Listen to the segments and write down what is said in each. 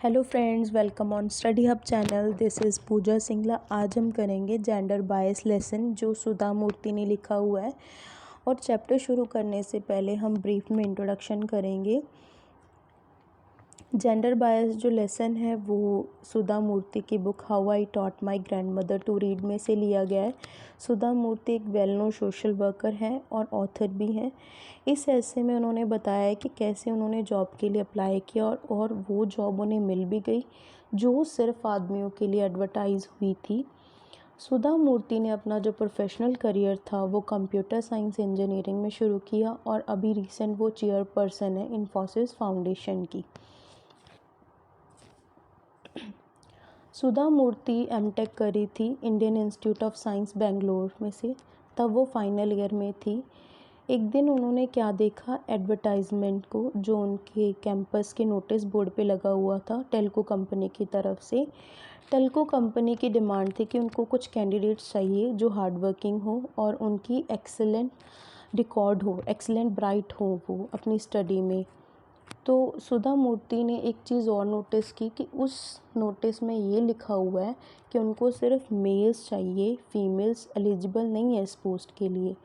Hello friends, welcome on study hub channel. This is Pooja Singla. आज हम करेंगे जेंडर बायस लेसन जो सुधा मूर्ति ने लिखा हुआ है। और चैप्टर शुरू करने से पहले हम ब्रीफ में इंट्रोडक्शन करेंगे। जेंडर बायस जो लेसन है वो सुधा मूर्ति की book how I taught my grandmother to read में से लिया गया है। सुधा मूर्ति एक वेल नोन सोशल वर्कर हैं और ऑथर भी हैं। इस ऐसे में उन्होंने बताया कि कैसे उन्होंने जॉब के लिए अप्लाई किया और वो जॉब उन्हें मिल भी गई जो सिर्फ आदमियों के लिए एडवर्टाइज हुई थी। सुधा मूर्ति ने अपना जो प्रोफेशनल करियर था वो कंप्यूटर साइंस इंजीनियरिंग में शुरू किया और अभी रिसेंट वो चेयरपर्सन है इन्फोसिस फाउंडेशन की। सुधा मूर्ति एमटेक करी थी Indian institute of science Bangalore में से। तब वो फाइनल ईयर में थी। एक दिन उन्होंने क्या देखा, एडवर्टाइजमेंट को जो उनके कैंपस के नोटिस बोर्ड पे लगा हुआ था टेल्को कंपनी की तरफ से। टेल्को कंपनी की डिमांड थी कि उनको कुछ कैंडिडेट्स चाहिए जो हार्ड वर्किंग हो और उनकी एक्सेलेंट रिकॉर्ड हो, एक्सेलेंट ब्राइट हो वो अपनी स्टडी में। तो सुधा मूर्ति ने एक चीज़ और नोटिस की कि उस नोटिस में ये लिखा हुआ है कि उनको सिर्फ मेल्स चाहिए, फीमेल्स एलिजिबल नहीं है इस पोस्ट के लिए।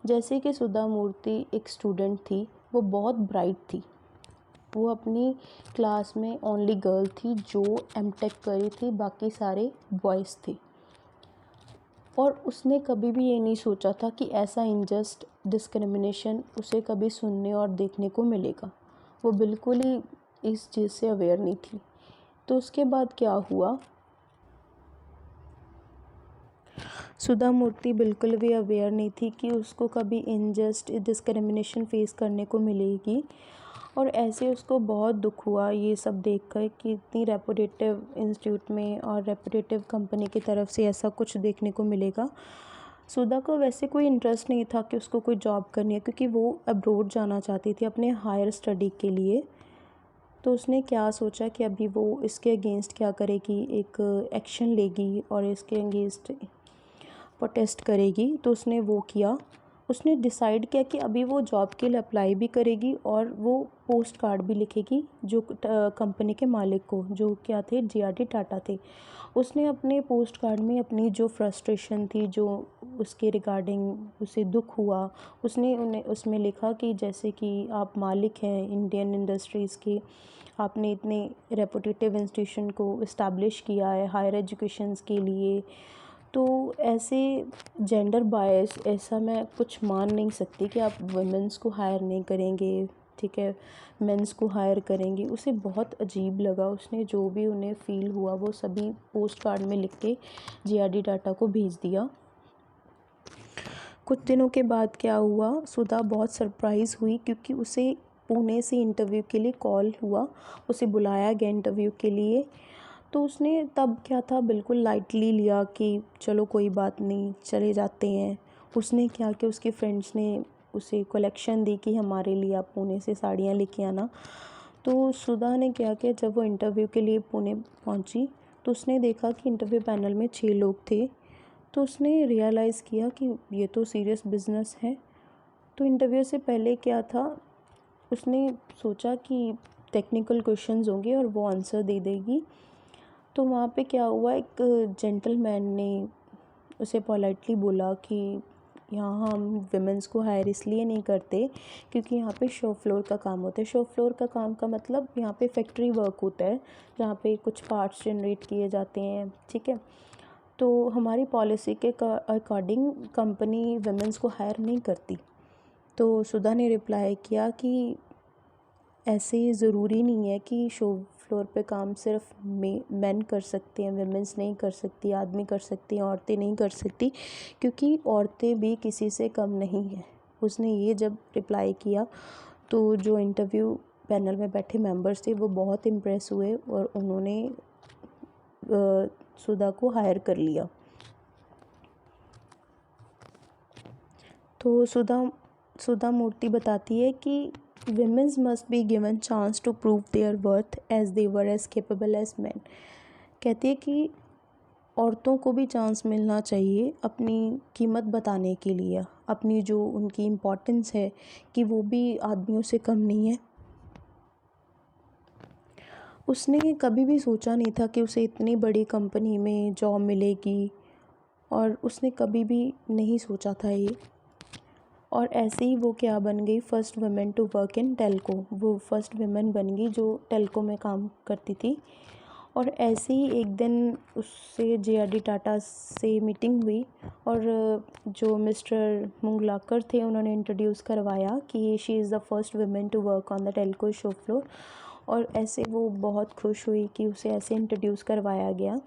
जैसे कि सुधा मूर्ति एक स्टूडेंट थी, वो बहुत ब्राइट थी, वो अपनी क्लास में ओनली गर्ल थी जो एमटेक करी थी, बाकी सारे बॉयज़ थे। और उसने कभी भी ये नहीं सोचा था कि ऐसा इनजस्ट डिस्क्रिमिनेशन उसे कभी सुनने और देखने को मिलेगा। वो बिल्कुल ही इस चीज़ से अवेयर नहीं थी। तो उसके बाद क्या हुआ, सुधा मूर्ति बिल्कुल भी अवेयर नहीं थी कि उसको कभी इनजस्ट डिस्क्रिमिनेशन फेस करने को मिलेगी। और ऐसे उसको बहुत दुख हुआ ये सब देखकर कि इतनी रेपुटेटिव इंस्टीट्यूट में और रेपुटेटिव कंपनी की तरफ से ऐसा कुछ देखने को मिलेगा। सुधा को वैसे कोई इंटरेस्ट नहीं था कि उसको कोई जॉब करनी है, क्योंकि वो अब्रॉड जाना चाहती थी अपने हायर स्टडी के लिए। तो उसने क्या सोचा कि अभी वो इसके अगेंस्ट क्या करेगी, एक एक्शन लेगी और इसके अगेंस्ट प्रोटेस्ट करेगी। तो उसने वो किया, उसने डिसाइड किया कि अभी वो जॉब के लिए अप्लाई भी करेगी और वो पोस्ट कार्ड भी लिखेगी जो कंपनी के मालिक को, जो क्या थे, जीआरडी टाटा थे। उसने अपने पोस्ट कार्ड में अपनी जो फ्रस्ट्रेशन थी, जो उसके रिगार्डिंग उसे दुख हुआ, उसने उन्हें उसमें लिखा कि जैसे कि आप मालिक हैं इंडियन इंडस्ट्रीज़ के, आपने इतने रेपुटेटिव इंस्टीट्यूशन को इस्टेब्लिश किया है हायर एजुकेशंस के लिए। तो ऐसे जेंडर बायस ऐसा मैं कुछ मान नहीं सकती कि आप वुमेंस को हायर नहीं करेंगे, ठीक है, मेंस को हायर करेंगे। उसे बहुत अजीब लगा। उसने जो भी उन्हें फ़ील हुआ वो सभी पोस्ट कार्ड में लिख के जीआरडी टाटा को भेज दिया। कुछ दिनों के बाद क्या हुआ, सुधा बहुत सरप्राइज़ हुई क्योंकि उसे पुणे से इंटरव्यू के लिए कॉल हुआ, उसे बुलाया गया इंटरव्यू के लिए। तो उसने तब क्या था, बिल्कुल लाइटली लिया कि चलो कोई बात नहीं, चले जाते हैं। उसने क्या कि उसके फ्रेंड्स ने उसे कलेक्शन दी कि हमारे लिए आप पुणे से साड़ियाँ लेके आना। तो सुधा ने क्या किया, जब वो इंटरव्यू के लिए पुणे पहुंची तो उसने देखा कि इंटरव्यू पैनल में 6 लोग थे। तो उसने रियलाइज़ किया कि ये तो सीरियस बिजनेस है। तो इंटरव्यू से पहले क्या था, उसने सोचा कि टेक्निकल क्वेश्चंस होंगे और वो आंसर दे देगी। तो वहाँ पे क्या हुआ, एक जेंटलमैन ने उसे पोलाइटली बोला कि यहाँ हम विमेंस को हायर इसलिए नहीं करते क्योंकि यहाँ पे शो फ्लोर का काम होता है। शो फ्लोर का काम का मतलब यहाँ पे फैक्ट्री वर्क होता है जहाँ पे कुछ पार्ट्स जनरेट किए जाते हैं, ठीक है। तो हमारी पॉलिसी के अकॉर्डिंग कंपनी विमेंस को हायर नहीं करती। तो सुधा ने रिप्लाई किया कि ऐसे ज़रूरी नहीं है कि शो फ्लोर पे काम सिर्फ मेन कर सकते हैं, विमेंस नहीं कर सकती, आदमी कर सकती हैं, औरतें नहीं कर सकती, क्योंकि औरतें भी किसी से कम नहीं हैं। उसने ये जब रिप्लाई किया तो जो इंटरव्यू पैनल में बैठे मेंबर्स थे वो बहुत इम्प्रेस हुए और उन्होंने सुधा को हायर कर लिया। तो सुधा मूर्ति बताती है कि women must be given chance to prove their worth as they were as capable as men। कहती है कि औरतों को भी चांस मिलना चाहिए अपनी कीमत बताने के लिए, अपनी जो उनकी इम्पोर्टेंस है कि वो भी आदमियों से कम नहीं है। उसने कभी भी सोचा नहीं था कि उसे इतनी बड़ी कंपनी में जॉब मिलेगी, और उसने कभी भी नहीं सोचा था ये। और ऐसे ही वो क्या बन गई, first women to work in Telco. वो फर्स्ट वुमेन बन गई जो टेल्को में काम करती थी। और ऐसे ही एक दिन उससे JRD टाटा से मीटिंग हुई, और जो मिस्टर मुंगलाकर थे उन्होंने इंट्रोड्यूस करवाया कि she is the first women to work on the Telco shop floor. और ऐसे वो बहुत खुश हुई कि उसे ऐसे इंट्रोड्यूस करवाया गया।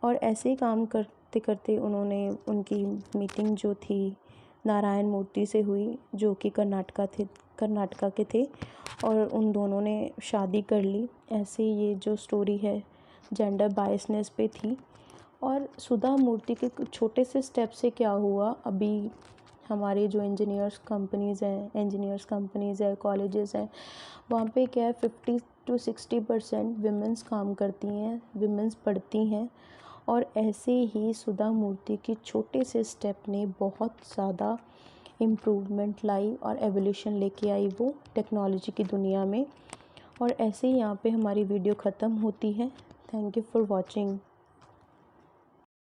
और ऐसे ही काम करते करते उन्होंने उनकी मीटिंग जो थी नारायण मूर्ति से हुई, जो कि कर्नाटका के थे, और उन दोनों ने शादी कर ली। ऐसे ये जो स्टोरी है जेंडर बायसनेस पे थी। और सुधा मूर्ति के कुछ छोटे से स्टेप से क्या हुआ, अभी हमारे जो इंजीनियर्स कंपनीज़ है, कॉलेजेस हैं, वहाँ पे क्या है 50 to 60% विमेंस काम करती हैं, विमेंस पढ़ती हैं। और ऐसे ही सुधा मूर्ति के छोटे से स्टेप ने बहुत ज़्यादा इम्प्रूवमेंट लाई और एवोल्यूशन लेके आई वो टेक्नोलॉजी की दुनिया में। और ऐसे ही यहाँ पे हमारी वीडियो ख़त्म होती है। Thank you for watching.